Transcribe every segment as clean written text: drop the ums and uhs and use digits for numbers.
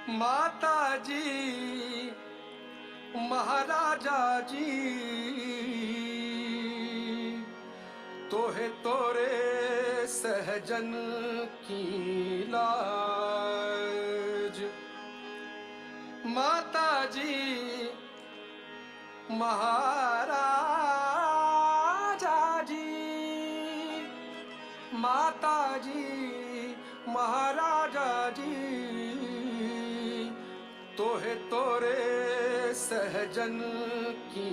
माता जी महाराजा जी तोहे तोरे सहजन की लाज। माता जी महाराजा जी, माता जी महाराजा जी तोहे तोरे सहजन की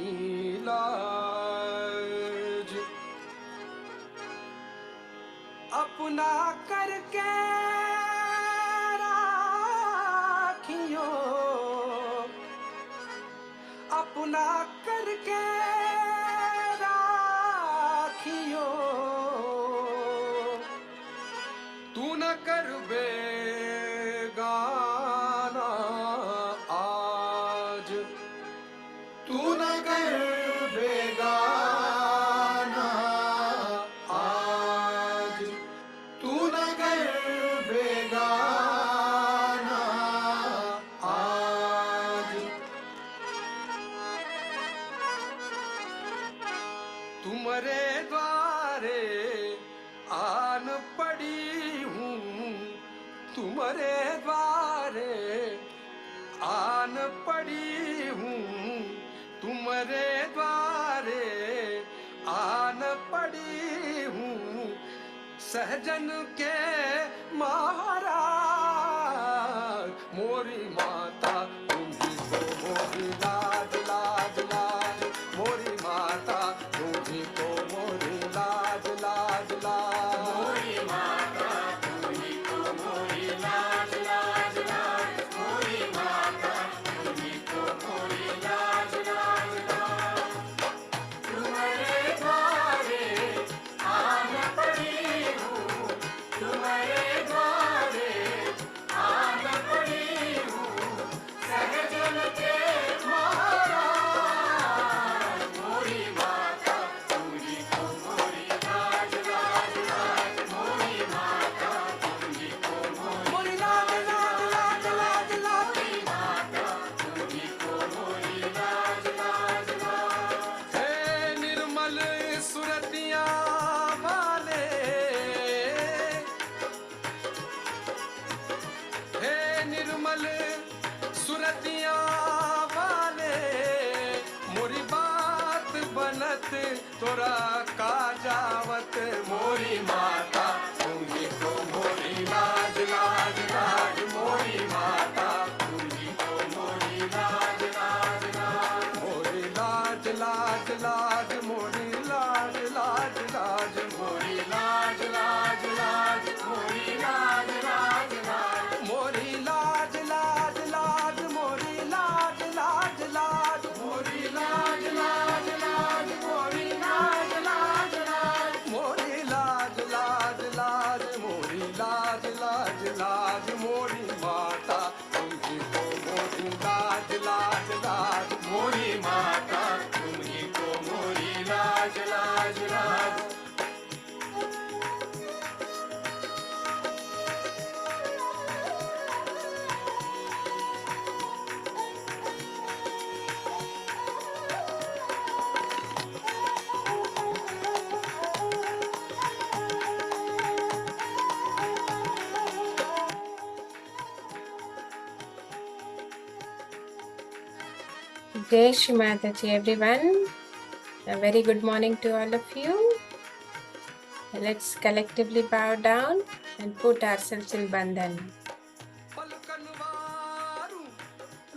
लाज। अपना करके राखियो, अपना करके राखियो, तू न कर बेगाना आज, तू न कर बेगाना आज, तू न कर बेगाना आज। तुम्हारे द्वारे आन पड़ी हूँ, तुम्हारे द्वारे आन पड़ी हूँ, तुम्हारे द्वारे आन पड़ी हूँ। सहजन के महाराज मोरी माता तुम्ही को मोरी लाज लाज लाज, मोरी माता तुम्ही को मोरी लाज लाज लाज, मोरी माता तुम्ही को मोरी लाज लाज लाज, मोरी माता तुम्ही को मोरी लाज लाज लाज। तुम्हारे द्वारे आन पड़ी हूँ, तुम्हारे द्वारे आन पड़ी हूँ। सहजन के महाराज मोरी माता तुम्ही को मोरी लाज लाज लाज, मोरी माता तुम्ही को मोरी लाज लाज लाज लाज लाज, मोरी माता तुम्ही को मोरी लाज लाज लाज। हे निर्मल सुरतिया वाले, हे निर्मल सुरतिया वाले, मोरी बात बनत तोरा का जावत। मोरी माता तुम्ही को मोरी लाज लाज लाज, मोरी माता तुम्ही को मोरी लाज लाज लाज, मोरी लाज लाज लाज, मोरी लाज लाज लाज, मोरी लाज लाज लाज, मोरी लाज लाज लाज, मोरी लाज लाज लाज, मोरी लाज लाज लाज, मोरी लाज लाज लाज, मोरी लाज लाज लाज, मोरी लाज लाज लाज, मोरी लाज लाज लाज, मोरी माता तुम्ही को मोरी लाज लाज लाज, मोरी माता तुम्ही को मोरी लाज लाज लाज। Jai Shri Mataji, everyone. A very good morning to all of you. Let's collectively bow down and put ourselves in bandhan. पलकनवारू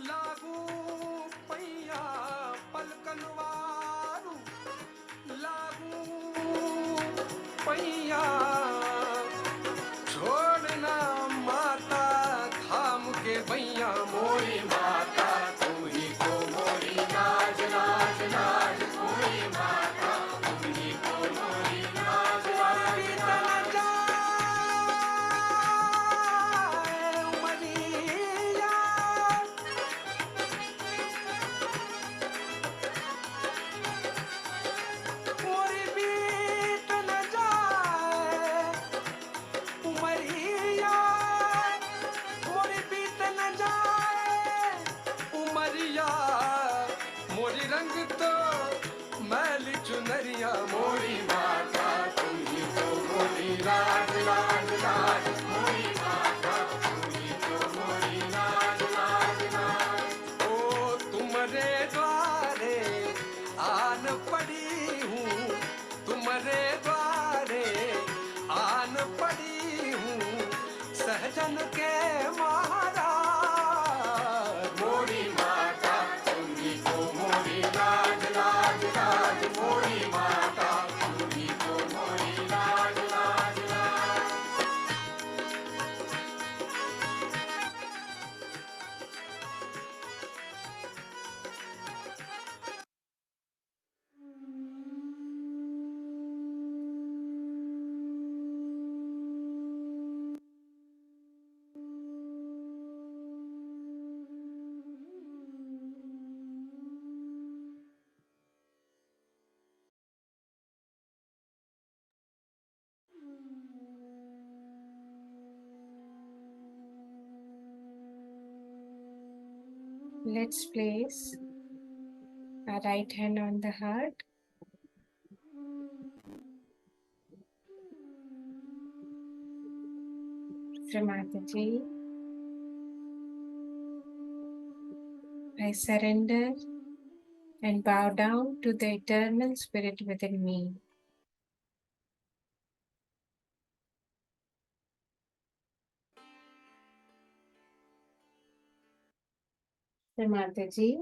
लागू पैया, पलकनवारू लागू पैया, छोड़ना माता थाम के भैया। मोरी माता तुम्ही को मोरी लाज लाज लाज, मोरी माता तुम्ही को मोरी लाज लाज लाज। कंचन के महाराज। मोरी माता तुम्ही को मोरी लाज लाज लाज, मोरी माता तुम्ही को मोरी लाज लाज लाज। Let's place our right hand on the heart. Mataji, I surrender and bow down to the eternal spirit within me. Mataji,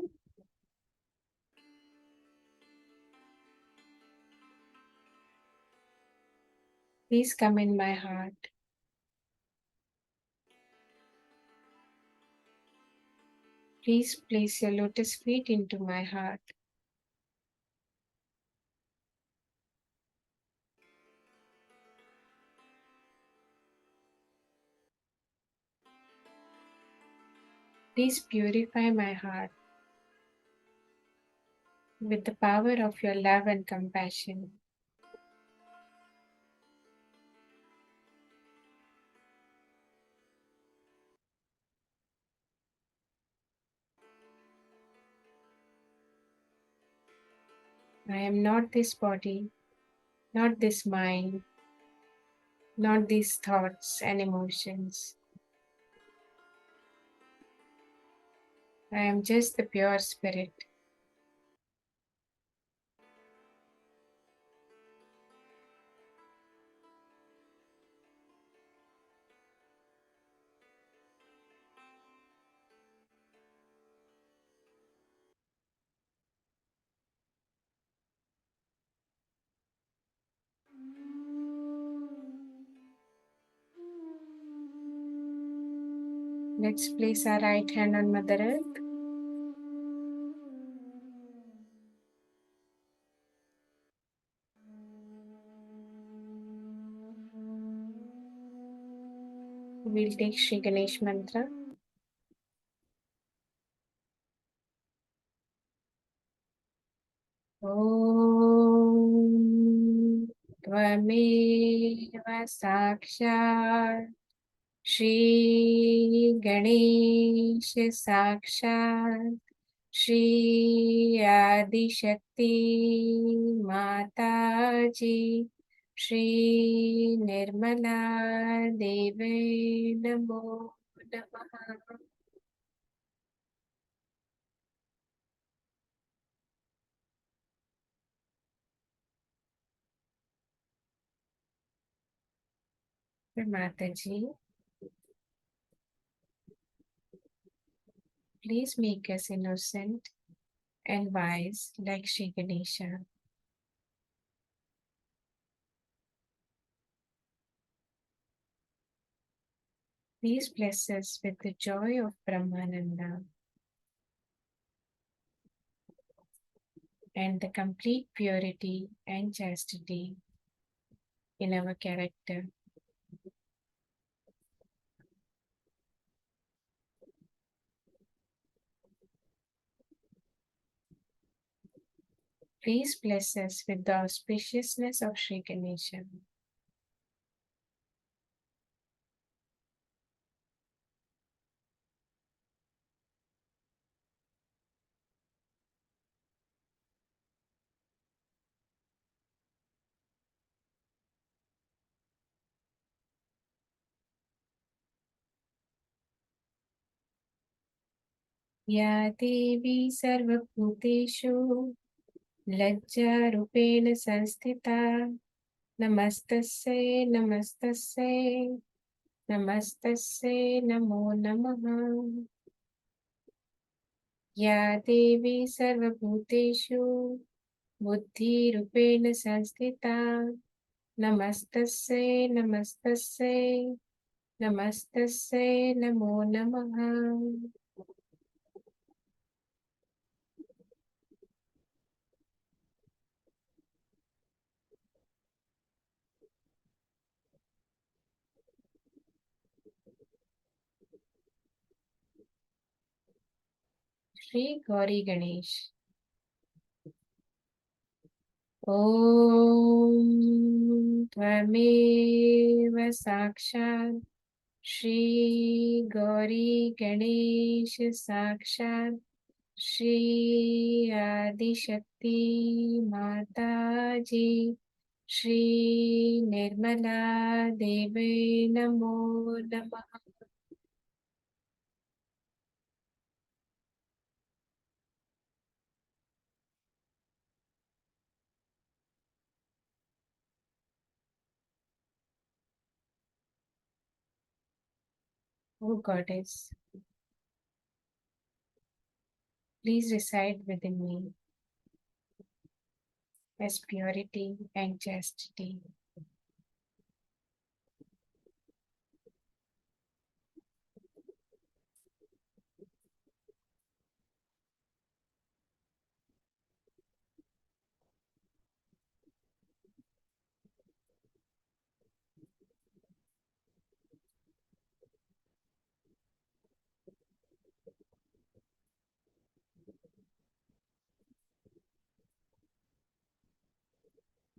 please come in my heart. Please place your lotus feet into my heart. Please purify my heart with the power of your love and compassion. I am not this body, not this mind, not these thoughts and emotions. I am just the pure spirit. Let's place our right hand on Mother Earth. We'll take Shri Ganesh mantra. Om Tvameva Sakshat Shri Ganesh Sakshat Shri Adi Shakti Mataji Shri Nirmala Deve Namo Namaha. Mataji, please make us innocent and wise like Shri Ganesha. Please bless us with the joy of Brahmananda and the complete purity and chastity in our character. Please bless us with the auspiciousness of Shri Ganesha. Ya Devi Sarvabhuteshu Lajja Rupena Sanstita Namastasya Namastasya नमस्तस्यै नमो नमः। या देवी सर्वभूतेषु बुद्धिरूपेण संस्थिता नमस्तस्यै नमस्तस्यै नमस्तस्यै नमो नमः। श्री गौरी गणेश। ॐ त्वमेव साक्षात् श्री गौरी गणेश साक्षात् श्री आदिशक्ति माता जी श्री निर्मला देवी नमो नमः। O Goddess, please reside within me as purity and chastity.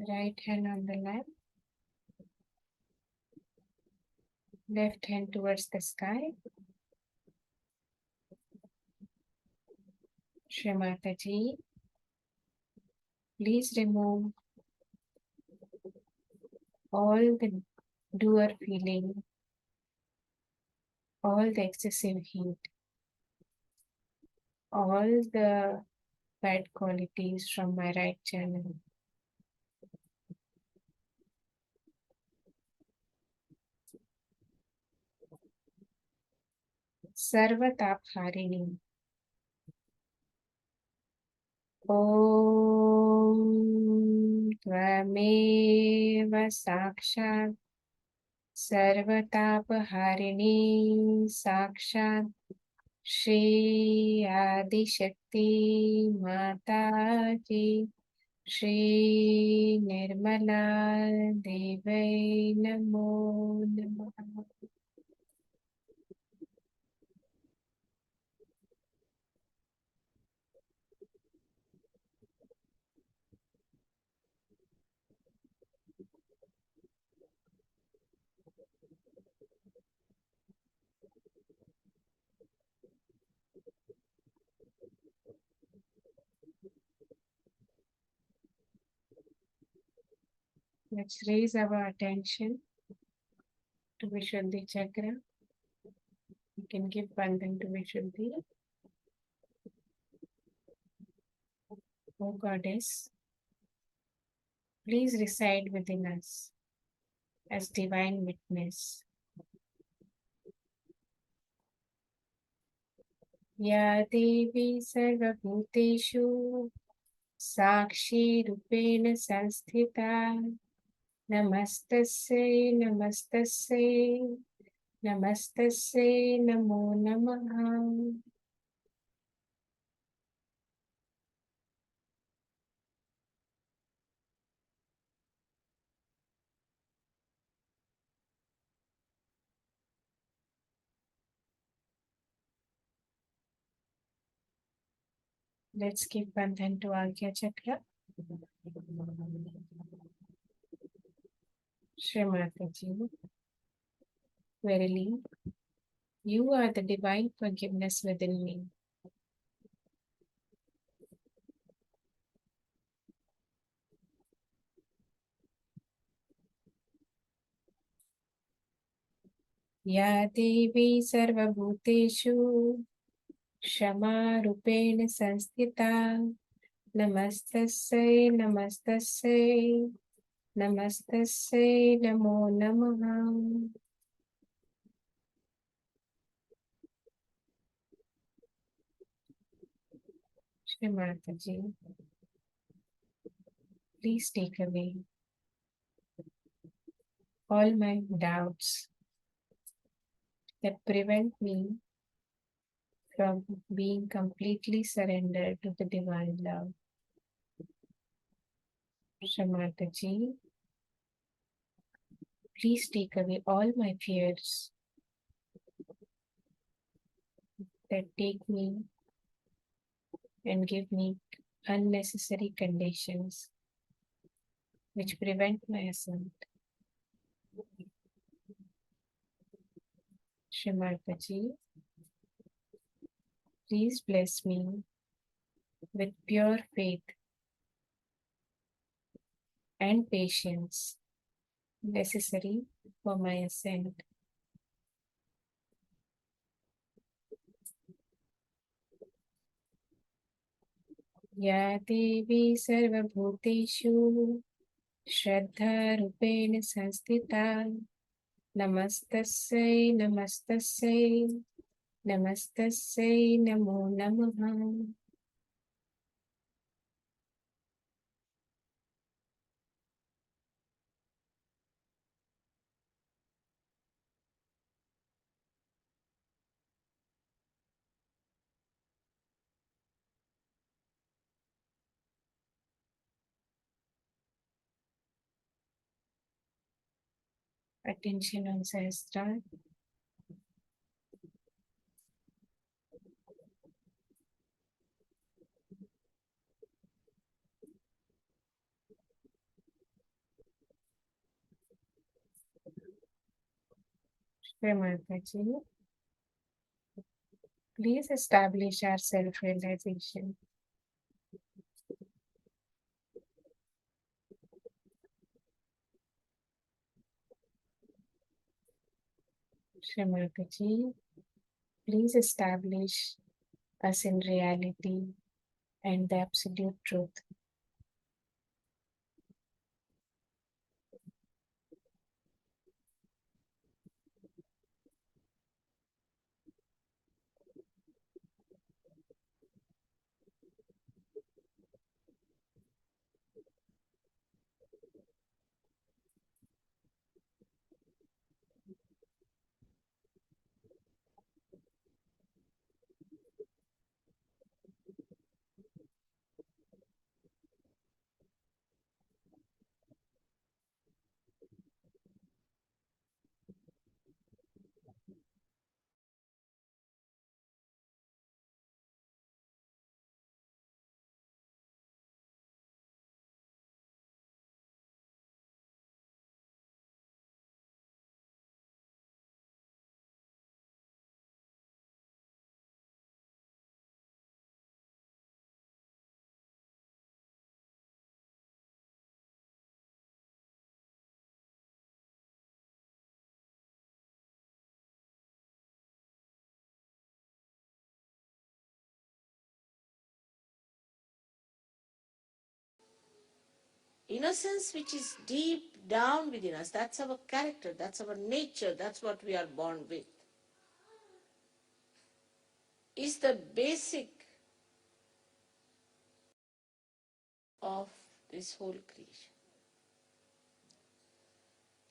Right hand on the lap, left hand towards the sky. Shri Mataji, please remove all the doer feeling, all the excessive heat, all the bad qualities from my right channel. सर्वतापहारिणी। ॐ त्वमेव साक्षात् सर्वतापहारिणी साक्षात् श्री आदिशक्ति माता जी श्री निर्मला देवै नमो नमः। Let's raise our attention to Vishuddhi Chakra. You can give Bandhan to Vishuddhi. O Goddess, please reside within us as divine witness. Ya Devi Sarvabhuteshu Sakshi Rupena Sanstita Namastasya Namastasya Namastasya Namo Namaha. Let's give Bandhan to Agya Chakra. Shri Mataji, verily, you are the divine forgiveness within me. Ya Devi Sarvabhuteshu Shama Rupena Sanstita Namastasya Namastasya Namastasya Namo Namaha. Shri Mataji, please take away all my doubts that prevent me from being completely surrendered to the divine love. Shri Mataji, please take away all my fears that take me and give me unnecessary conditions which prevent my ascent. Shri Mataji, please bless me with pure faith and patience necessary for my ascent. Ya Devi Sarvabhuteshu Shraddha-रूपेण संस्थिता Namastasai Namastasai Namastasai Namo Namaha. Attention on Sahasrara. Shri Mataji, please establish our self-realization. Shri Mataji, please establish us in reality and the absolute truth. Innocence which is deep down within us, that's our character, that's our nature, that's what we are born with, is the basic of this whole creation,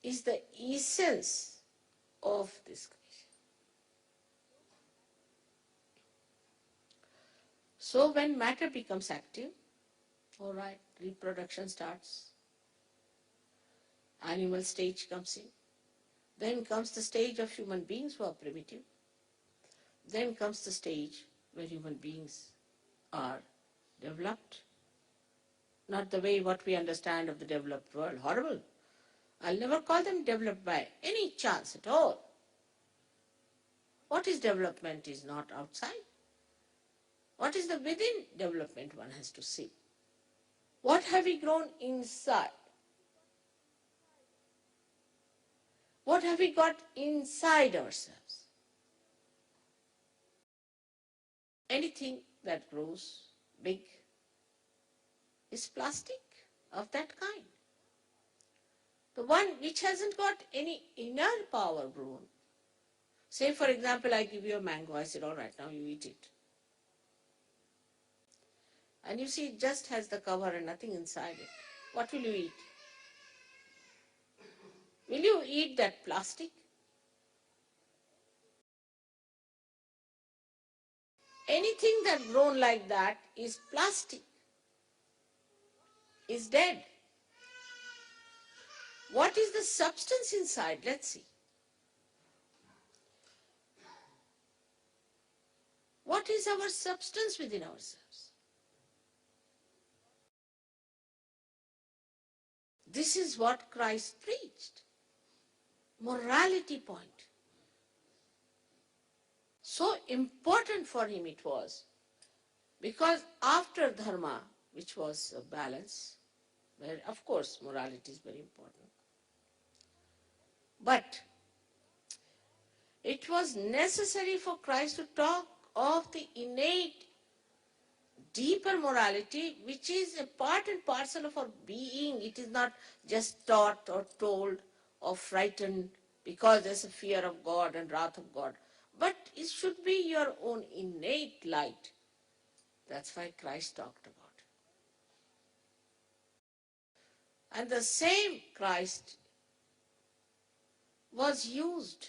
is the essence of this creation. So when matter becomes active, all right, reproduction starts, animal stage comes in, then comes the stage of human beings who are primitive, then comes the stage where human beings are developed, not the way what we understand of the developed world. Horrible. I'll never call them developed by any chance at all. What is development is not outside. What is the within development one has to see. What have we grown inside? What have we got inside ourselves? Anything that grows big is plastic of that kind. The one which hasn't got any inner power grown. Say, for example, I give you a mango. I said, all right, now you eat it. and you see it just has the cover and nothing inside it, what will you eat? Will you eat that plastic? Anything that grown like that is plastic, is dead. What is the substance inside? Let's see. What is our substance within ourselves? This is what Christ preached. Morality point. So important for him it was. Because after dharma, which was a balance, where of course morality is very important, but it was necessary for Christ to talk of the innate, deeper morality, which is a part and parcel of our being. It is not just taught or told or frightened because there's a fear of God and wrath of God. But it should be your own innate light. That's why Christ talked about it. And the same Christ was used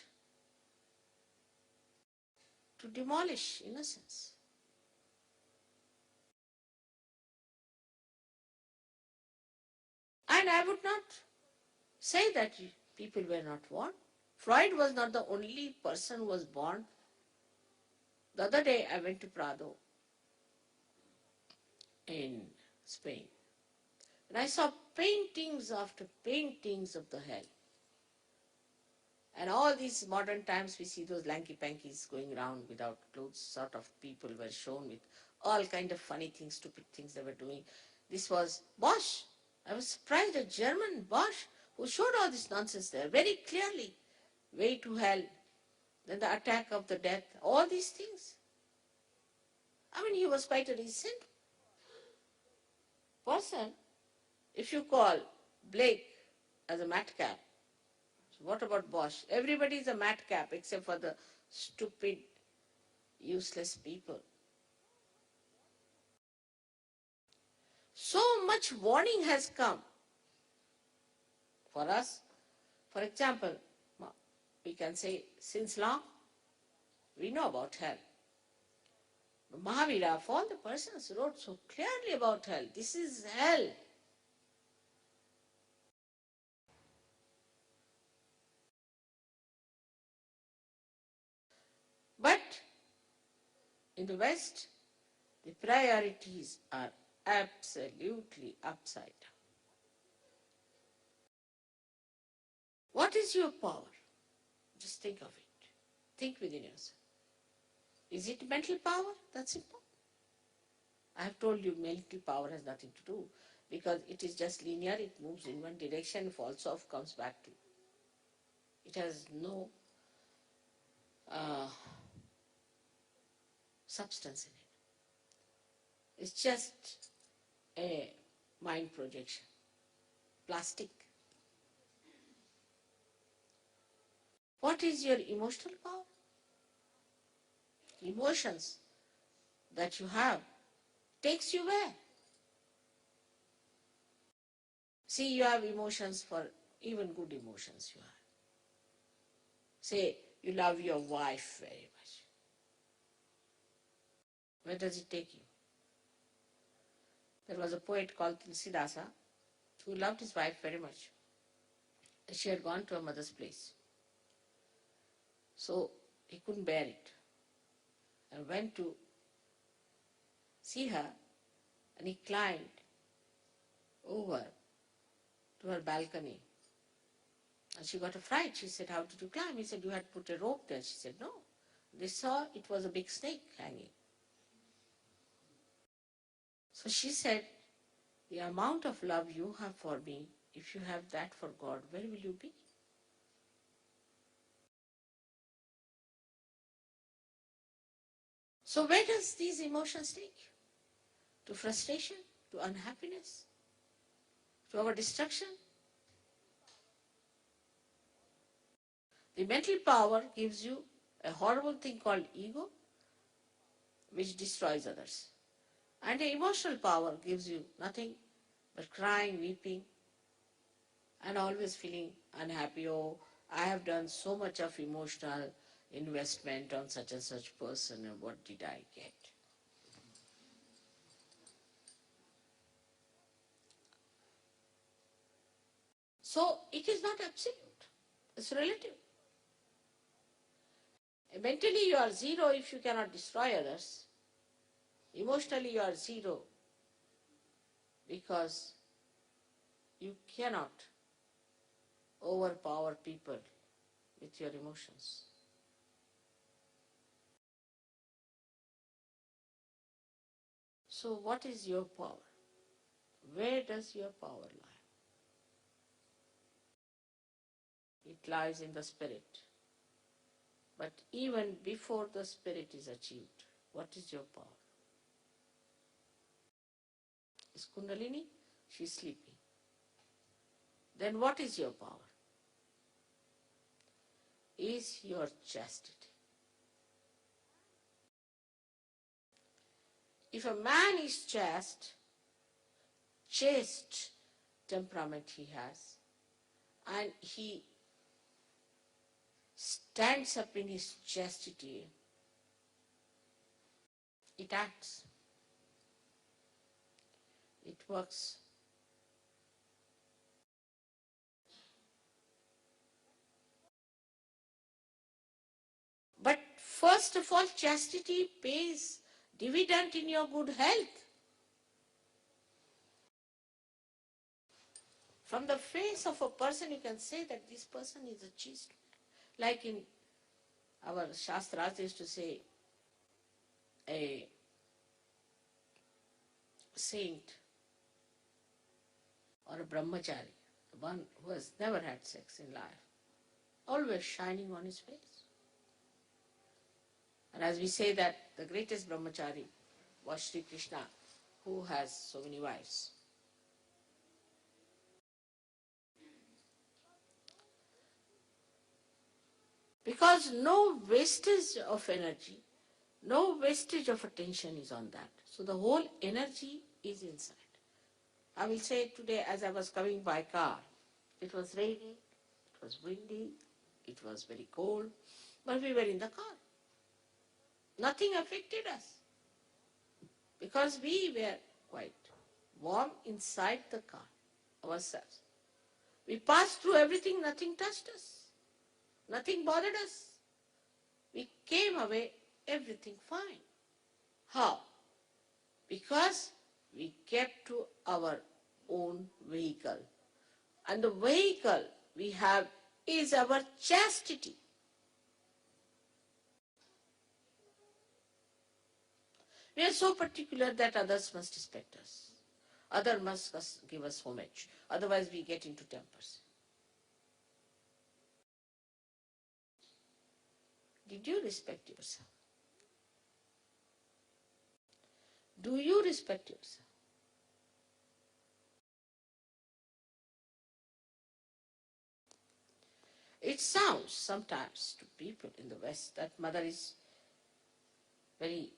to demolish innocence. And I would not say that people were not born. Freud was not the only person who was born. The other day I went to Prado in Spain, and I saw paintings after paintings of the hell. And all these modern times we see those lanky-pankies going around without clothes, sort of people were shown with all kind of funny things, stupid things they were doing. This was Bosch. I was surprised, a German Bosch, who showed all this nonsense there very clearly. Way to hell, then the attack of the death, all these things. I mean, he was quite a recent person. If you call Blake as a madcap, so what about Bosch? Everybody is a madcap except for the stupid, useless people. So much warning has come for us. For example, we can say since long, we know about hell. Mahavira, of all the persons, wrote so clearly about hell. This is hell. But in the West, the priorities are absolutely upside down. What is your power? Just think of it. Think within yourself. Is it mental power? That's important. I have told you mental power has nothing to do because it is just linear, it moves in one direction, falls off, comes back to you. It has no substance in it. It's just a mind projection, plastic. What is your emotional power? Emotions that you have takes you where? See, you have emotions for even good emotions you have. Say, you love your wife very much. Where does it take you? There was a poet called Tulsidasa who loved his wife very much. She had gone to her mother's place. So he couldn't bear it and went to see her, and he climbed over to her balcony. And she got a fright. She said, "How did you climb?" He said, "You had put a rope there." She said, "No." They saw it was a big snake hanging. So she said, "The amount of love you have for me, if you have that for God, where will you be?" So where does these emotions take you? To frustration, to unhappiness, to our destruction. The mental power gives you a horrible thing called ego, which destroys others. And the emotional power gives you nothing but crying, weeping, and always feeling unhappy. Oh, I have done so much of emotional investment on such and such person, and what did I get? So it is not absolute. It's relative. Mentally you are zero if you cannot destroy others. Emotionally you are zero because you cannot overpower people with your emotions. So what is your power? Where does your power lie? It lies in the spirit. But even before the spirit is achieved, what is your power? Is Kundalini? She is sleeping. Then what is your power? Is your chastity. If a man is chaste temperament he has, and he stands up in his chastity, it acts, it works. But first of all, chastity pays dividend in your good health. From the face of a person, you can say that this person is a chaste. Like in our Shastras, they used to say, a saint or a brahmachari, one who has never had sex in life, always shining on his face. And as we say that the greatest brahmachari was Sri Krishna, who has so many wives. Because no wastage of energy, no wastage of attention is on that. So the whole energy is inside. I will say today as I was coming by car, it was raining, it was windy, it was very cold, but we were in the car. Nothing affected us because we were quite warm inside the car ourselves. We passed through everything, nothing touched us, nothing bothered us. We came away, everything fine. How? Because we kept to our own vehicle. And the vehicle we have is our chastity. We are so particular that others must respect us. Others must give us homage. Otherwise we get into tempers. Did you respect yourself? Do you respect yourself? It sounds sometimes to people in the West that Mother is very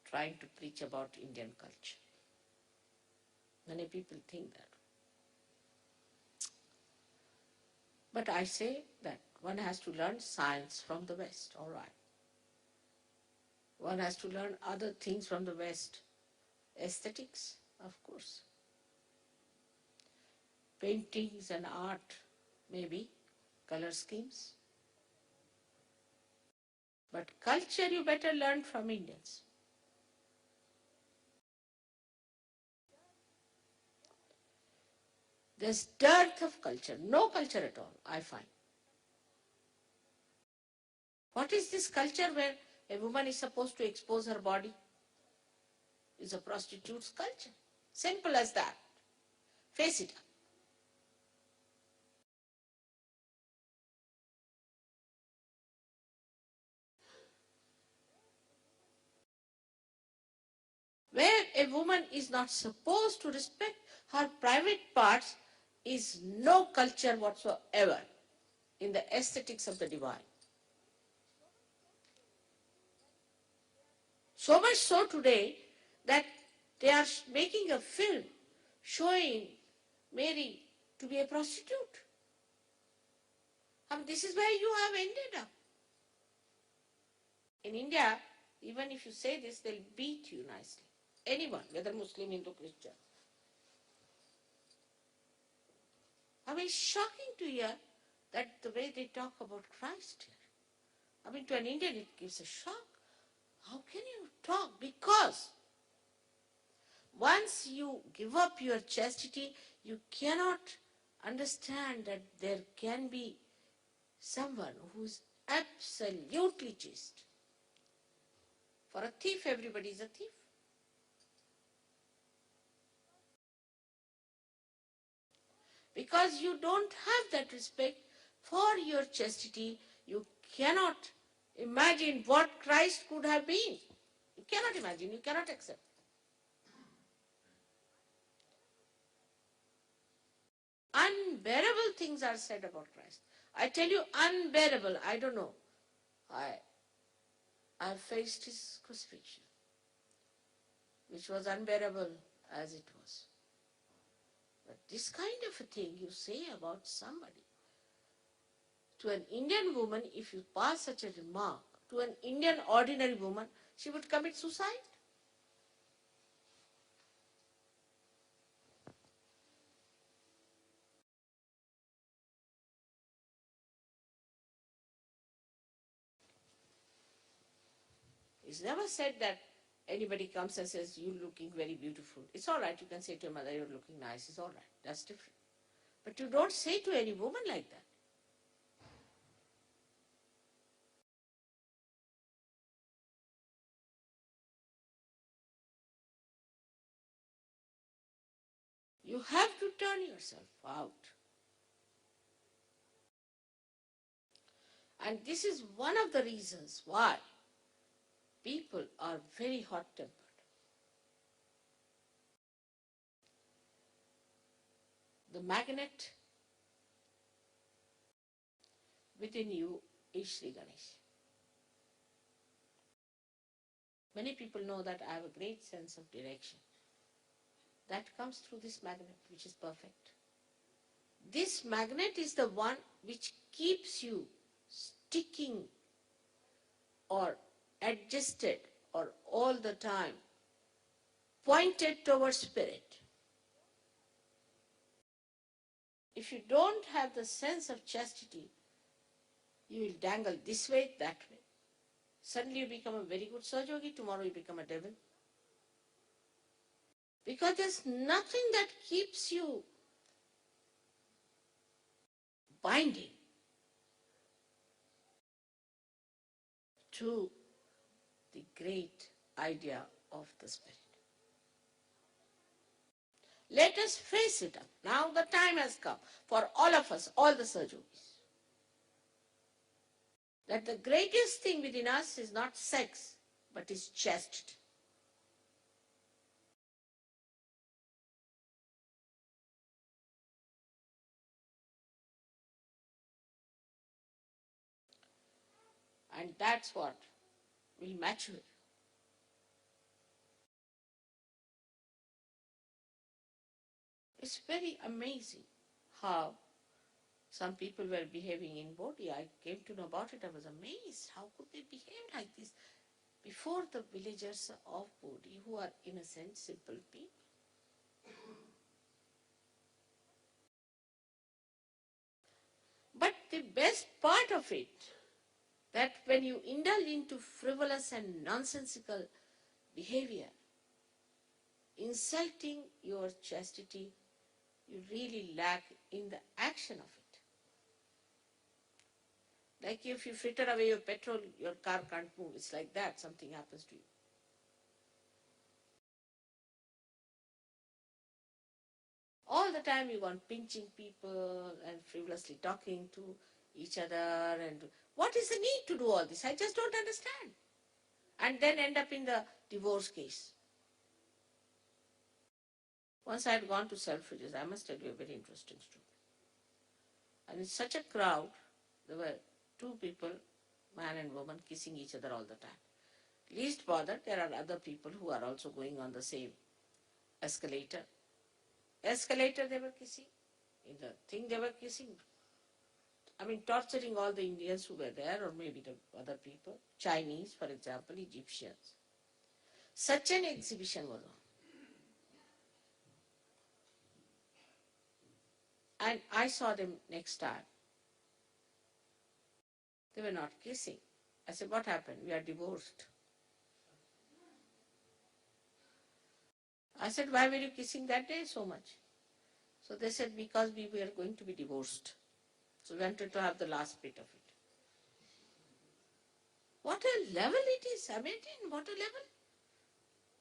trying to preach about Indian culture. Many people think that. But I say that one has to learn science from the West, all right. One has to learn other things from the West. Aesthetics, of course. Paintings and art, maybe. Color schemes. But culture you better learn from Indians. There's dearth of culture, no culture at all, I find. What is this culture where a woman is supposed to expose her body? It's a prostitute's culture. Simple as that. Face it up. Where a woman is not supposed to respect her private parts is no culture whatsoever in the aesthetics of the divine. So much so today that they are making a film showing Mary to be a prostitute. I mean, this is where you have ended up. In India, even if you say this, they'll beat you nicely. Anyone, whether Muslim, Hindu, Christian. I mean, it's shocking to hear that the way they talk about Christ here. I mean, to an Indian it gives a shock. How can you talk? Because once you give up your chastity, you cannot understand that there can be someone who's absolutely chaste. For a thief, everybody is a thief. Because you don't have that respect for your chastity, you cannot imagine what Christ could have been. You cannot imagine, you cannot accept. Unbearable things are said about Christ. I tell you, unbearable. I don't know. I faced his crucifixion, which was unbearable as it was. But this kind of a thing you say about somebody, to an Indian woman, if you pass such a remark, to an Indian ordinary woman, she would commit suicide. It's never said that anybody comes and says, you're looking very beautiful. It's all right, you can say to your mother, you're looking nice. It's all right, that's different. But you don't say to any woman like that. You have to turn yourself out. And this is one of the reasons why people are very hot-tempered. The magnet within you is Sri Ganesh. Many people know that I have a great sense of direction. That comes through this magnet, which is perfect. This magnet is the one which keeps you sticking or adjusted or all the time pointed towards spirit. If you don't have the sense of chastity, you will dangle this way, that way. Suddenly you become a very good Sahaja Yogi, tomorrow you become a devil. Because there's nothing that keeps you binding to the great idea of the spirit. Let us face it up. Now the time has come for all of us, all the Sahaja Yogis, that the greatest thing within us is not sex, but is chastity. And that's what will mature. It's very amazing how some people were behaving in Bodhi. I came to know about it. I was amazed. How could they behave like this before the villagers of Bodhi, who are innocent, simple people? But the best part of it, that when you indulge into frivolous and nonsensical behavior, insulting your chastity, you really lack in the action of it. Like if you fritter away your petrol, your car can't move. It's like that, something happens to you. All the time you go on pinching people and frivolously talking to each other. And what is the need to do all this? I just don't understand. And then end up in the divorce case. Once I had gone to Selfridges, I must tell you a very interesting story. And in such a crowd, there were two people, man and woman, kissing each other all the time. Least bother, there are other people who are also going on the same escalator. Escalator they were kissing. In the thing they were kissing. I mean, torturing all the Indians who were there, or maybe the other people. Chinese, for example, Egyptians. Such an exhibition was on. And I saw them next time. They were not kissing. I said, what happened? We are divorced. I said, why were you kissing that day so much? So they said, because we were going to be divorced. So we wanted to have the last bit of it. What a level it is. Imagine, what a level.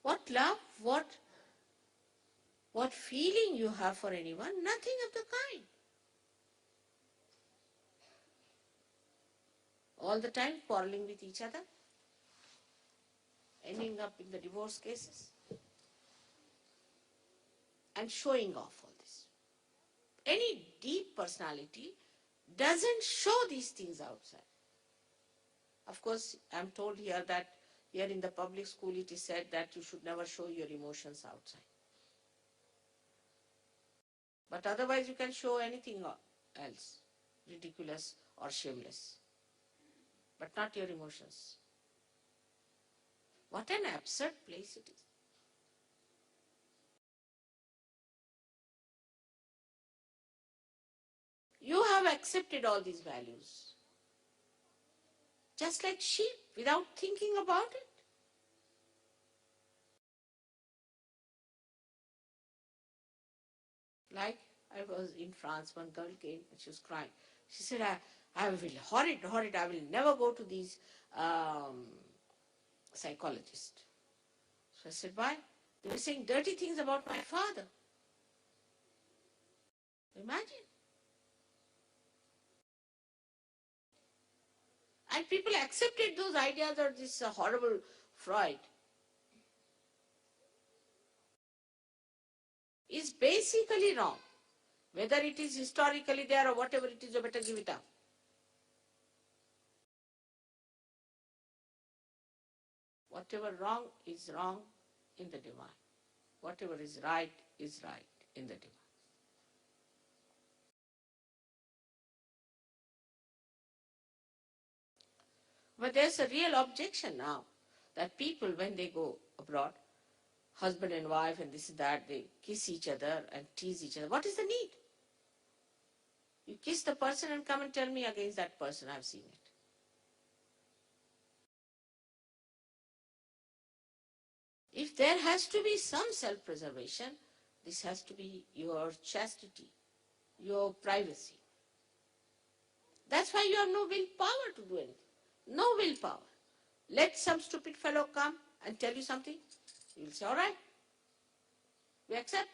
What love, what feeling you have for anyone? Nothing of the kind. All the time quarreling with each other, ending up in the divorce cases, and showing off all this. Any deep personality doesn't show these things outside. Of course, I'm told here that here in the public school it is said that you should never show your emotions outside. But otherwise you can show anything else, ridiculous or shameless, but not your emotions. What an absurd place it is. You have accepted all these values, just like sheep, without thinking about it. Like I was in France, one girl came and she was crying. She said, I will horrid, I will never go to these psychologists. So I said, why? They were saying dirty things about my father. Imagine. And people accepted those ideas of this horrible Freud. Is basically wrong. Whether it is historically there or whatever it is, you better give it up. Whatever wrong is wrong in the divine. Whatever is right in the divine. But there's a real objection now that people, when they go abroad, husband and wife and this and that, they kiss each other and tease each other. What is the need? You kiss the person and come and tell me against that person. I've seen it. If there has to be some self-preservation, this has to be your chastity, your privacy. That's why you have no willpower to do anything. No willpower. Let some stupid fellow come and tell you something. You will say, all right, we accept.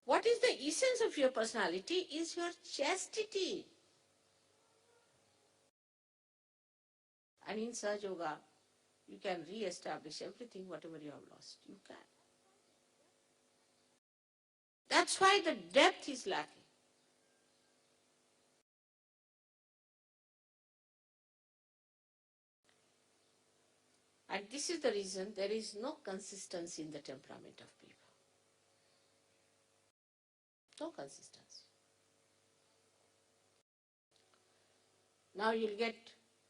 What is the essence of your personality is your chastity. And in Sahaja Yoga, you can re-establish everything, whatever you have lost. You can. That's why the depth is lacking. And this is the reason there is no consistency in the temperament of people. No consistency. Now you'll get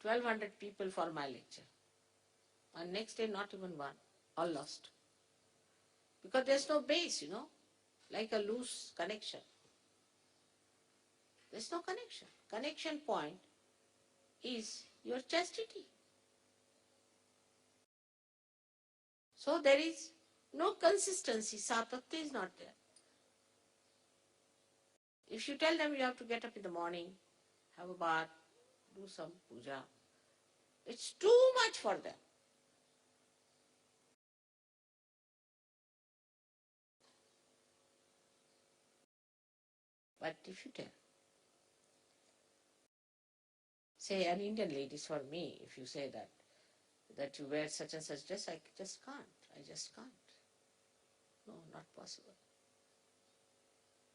1,200 people for my lecture. And next day, not even one. All lost. Because there's no base, like a loose connection. There's no connection. Connection point is your chastity. So there is no consistency. Satatya is not there. If you tell them you have to get up in the morning, have a bath, do some puja, it's too much for them. But if you tell, say an Indian lady is for me, if you say that you wear such and such dress, I just can't. I just can't. No, not possible.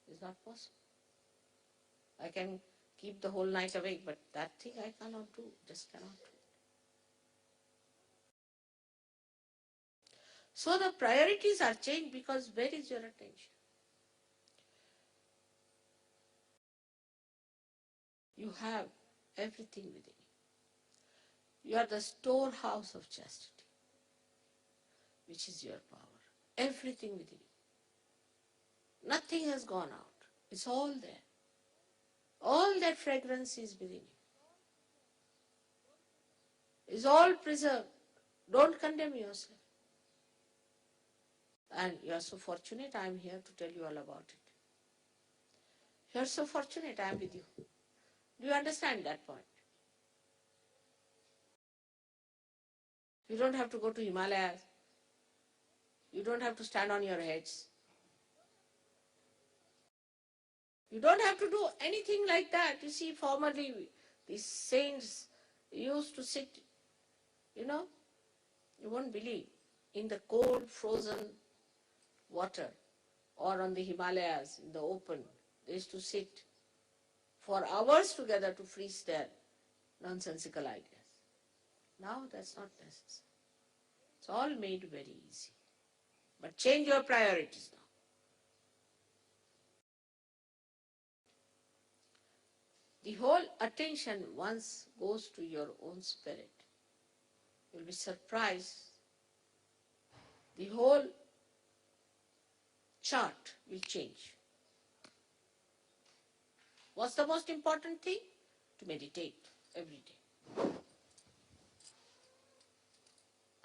It's not possible. I can keep the whole night awake, but that thing I cannot do, just cannot do. So the priorities are changed because where is your attention? You have everything within you. You are the storehouse of chastity, which is your power. Everything within you. Nothing has gone out. It's all there. All that fragrance is within you. It's all preserved. Don't condemn yourself. And you are so fortunate I am here to tell you all about it. You are so fortunate I am with you. Do you understand that point? You don't have to go to Himalayas. You don't have to stand on your heads. You don't have to do anything like that. You see, formerly these saints used to sit, you won't believe, in the cold, frozen water or on the Himalayas in the open. They used to sit for hours together to freeze their nonsensical ideas. Now that's not necessary. It's all made very easy. But change your priorities now. The whole attention once goes to your own spirit. You'll be surprised. The whole chart will change. What's the most important thing? To meditate every day.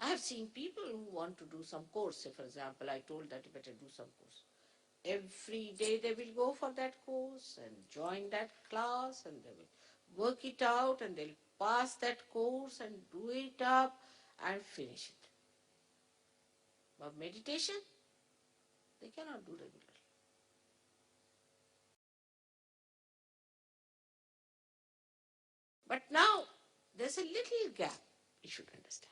I have seen people who want to do some course. Say, for example, I told that you better do some course. Every day they will go for that course and join that class and they will work it out and they'll pass that course and do it up and finish it. But meditation, they cannot do regularly. But now there's a little gap, you should understand.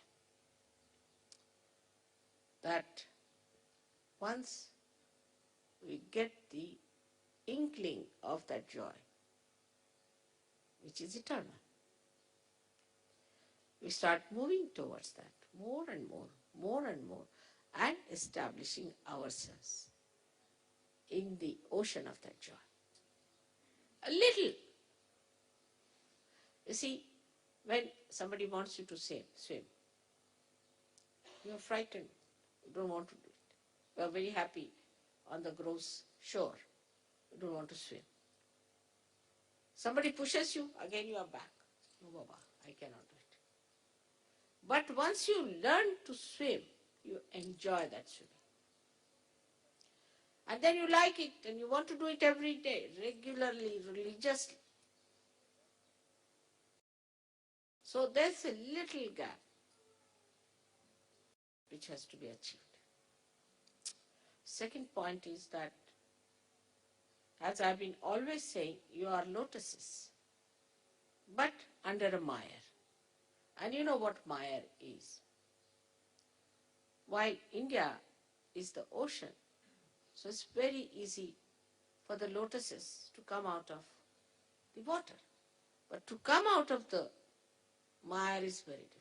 That once we get the inkling of that joy, which is eternal, we start moving towards that more and more, and establishing ourselves in the ocean of that joy. A little. You see, when somebody wants you to swim, you are frightened. You don't want to do it. You are very happy on the gross shore. You don't want to swim. Somebody pushes you, again you are back. No, Baba, I cannot do it. But once you learn to swim, you enjoy that swimming. And then you like it and you want to do it every day, regularly, religiously. So there's a little gap which has to be achieved. Second point is that, as I've been always saying, you are lotuses, but under a mire. And you know what mire is. While India is the ocean, so it's very easy for the lotuses to come out of the water. But to come out of the mire is very difficult.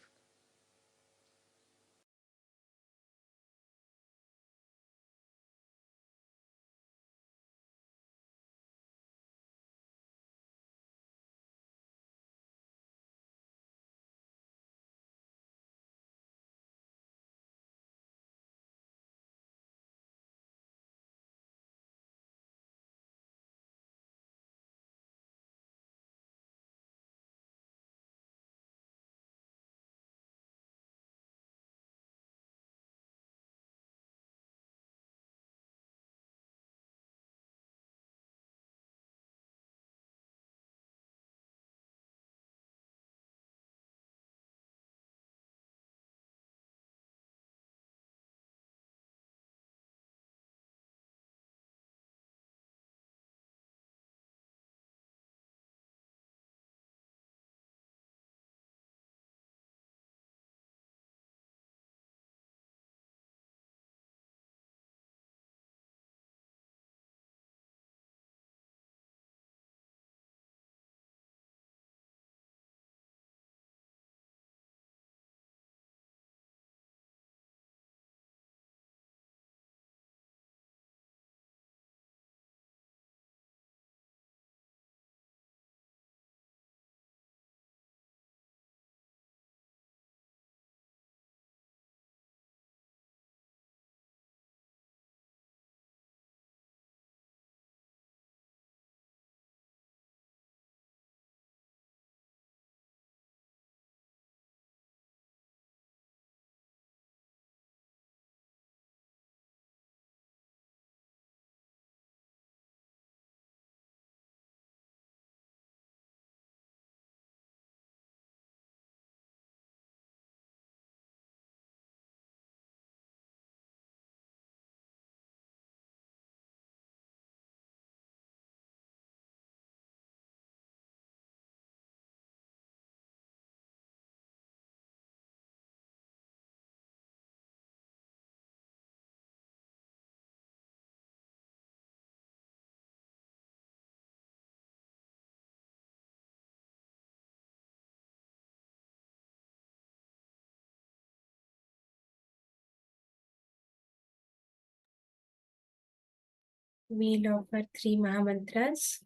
We'll offer 3 Mahamantras.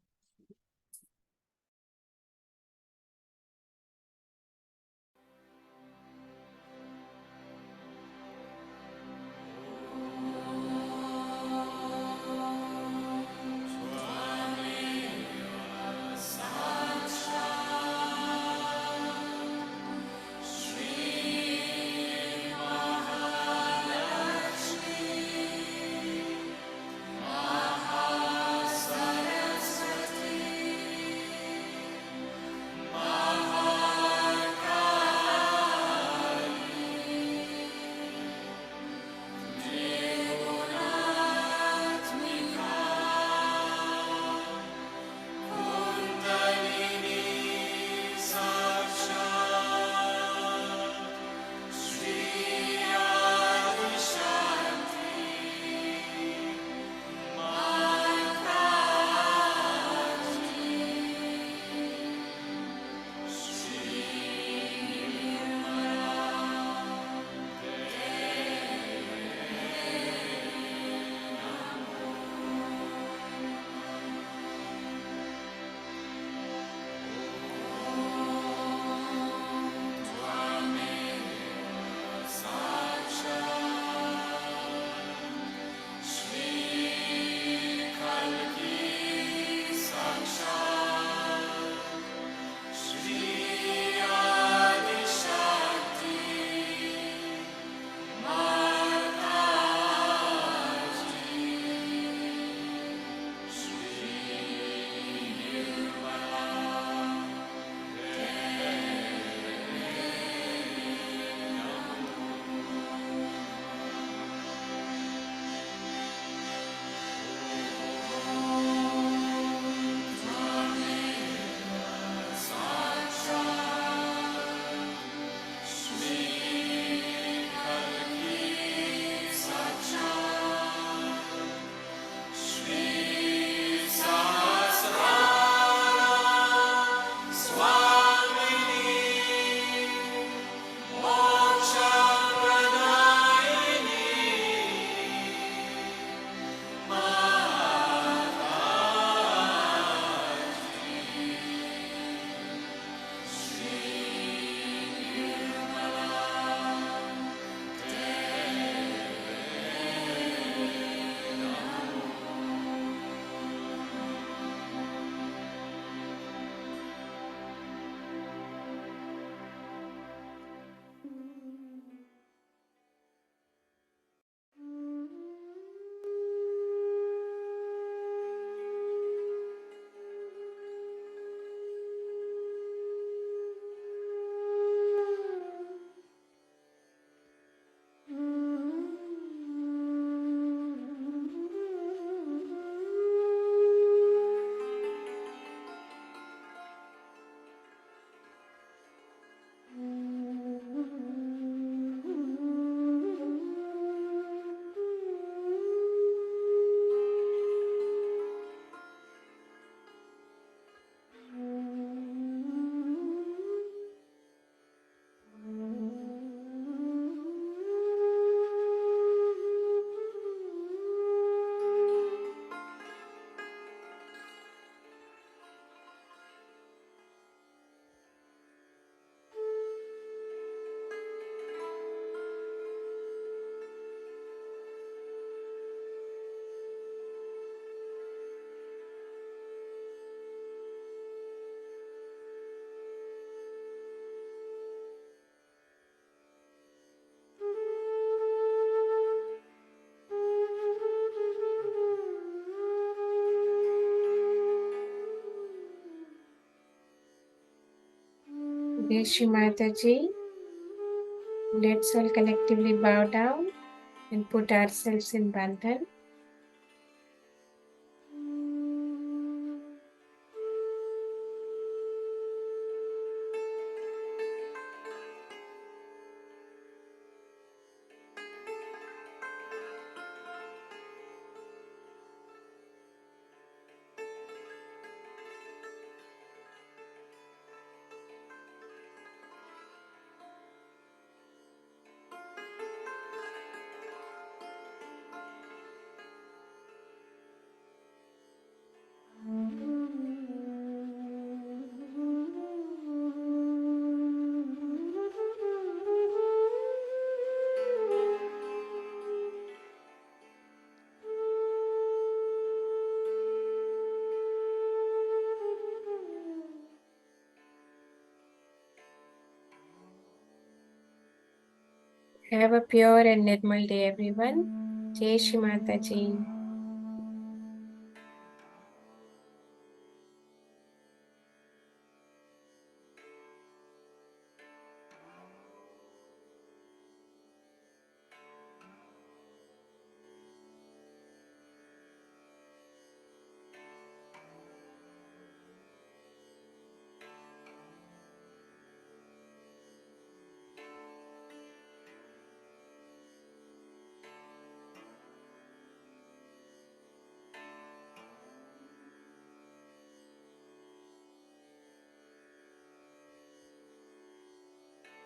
Dear Shri Mataji, let's all collectively bow down and put ourselves in bandhan. Have a pure and Nirmal day, everyone. Jai Shri Mataji.